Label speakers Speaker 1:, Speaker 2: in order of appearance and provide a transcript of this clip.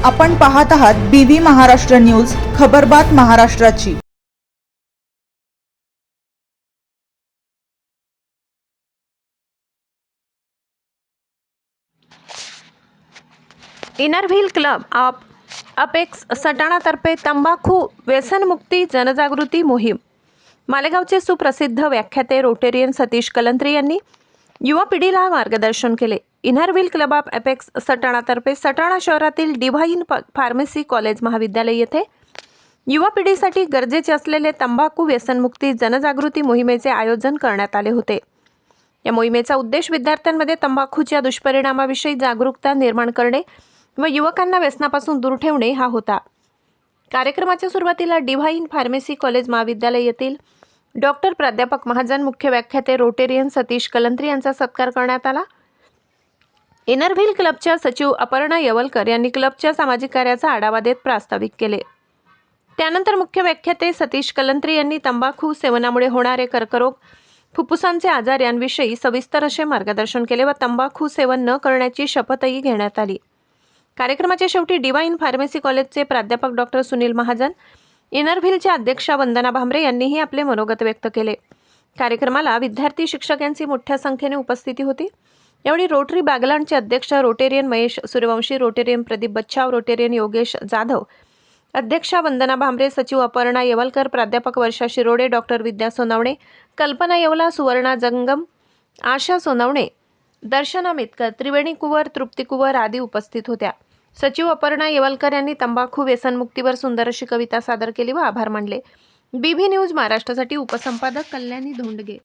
Speaker 1: आपण पाहत आहात BV महाराष्ट्र न्यूज, खबरबात महाराष्ट्राची।
Speaker 2: Inner wheel club of apex सटाणातर्फे तंबाखू व्यसनमुक्ती जनजागृती मोहीम। मालेगावचे सुप्रसिद्ध व्याख्याते रोटेरियन सतीश कलंत्री यांनी युवा पिढीला मार्गदर्शन केले। Inner wheel club of apex सटाणातर्फे सटाणा शहरातील डिव्हाइन फार्मसी कॉलेज महाविद्यालय येथे युवा पिढीसाठी गरजेचे असलेले तंबाखू व्यसनमुक्ती जनजागृती मोहिमेचे आयोजन करण्यात आले होते। या मोहिमेचा उद्देश विद्यार्थ्यांमध्ये तंबाखूच्या दुष्परिणामाविषयी जागरूकता निर्माण करणे व युवकांना व्यसनापासून दूर ठेवणे हा होता। कार्यक्रमाच्या सुरुवातीला डिव्हाइन फार्मसी कॉलेज महाविद्यालय येथील डॉक्टर प्राध्यापक महाजन, मुख्य व्याख्याते रोटेरियन सतीश कलंत्री यांचा सत्कार करण्यात आला। इनर व्हील क्लबच्या सचिव अपर्णा येवलकर यांनी क्लबच्या सामाजिक कार्याचा आढावा देत प्रास्ताविक केले। त्यानंतर मुख्य व्याख्याते सतीश कलंत्री यांनी तंबाखू सेवनामुळे होणारे कर्करोग, फुफ्फुसांचे आजार यांविषयी सविस्तर असे मार्गदर्शन केले व तंबाखू सेवन न करण्याची शपथही घेण्यात आली। कार्यक्रमाच्या शेवटी डिव्हाइन फार्मसी कॉलेजचे प्राध्यापक डॉक्टर सुनील महाजन, इनर व्हीलच्या अध्यक्षा वंदना भांबरे यांनीही आपले मनोगत व्यक्त केले। कार्यक्रमाला विद्यार्थी, शिक्षक यांची मोठ्या संख्येने उपस्थिती होती। यावेळी रोटरी बागलांडचे अध्यक्ष Rotarian Mahesh Suryavanshi, Rotarian Pradeep Bachhav, Rotarian Yogesh Jadhav, अध्यक्षा वंदना भांबरे, सचिव अपर्णा येवलकर, प्राध्यापक वर्षा शिरोडे, डॉक्टर विद्या सोनवणे, कल्पना येवला, सुवर्णा जंगम, आशा सोनवणे, दर्शना मितकर, त्रिवेणी कुवर, तृप्ती कुवर आदी उपस्थित होत्या। सचिव अपर्णा येवलकर यांनी तंबाखू व्यसनमुक्तीवर सुंदर अशी कविता सादर केली व आभार मानले। BV न्यूज महाराष्ट्रासाठी उपसंपादक कल्याणी धोंडगे।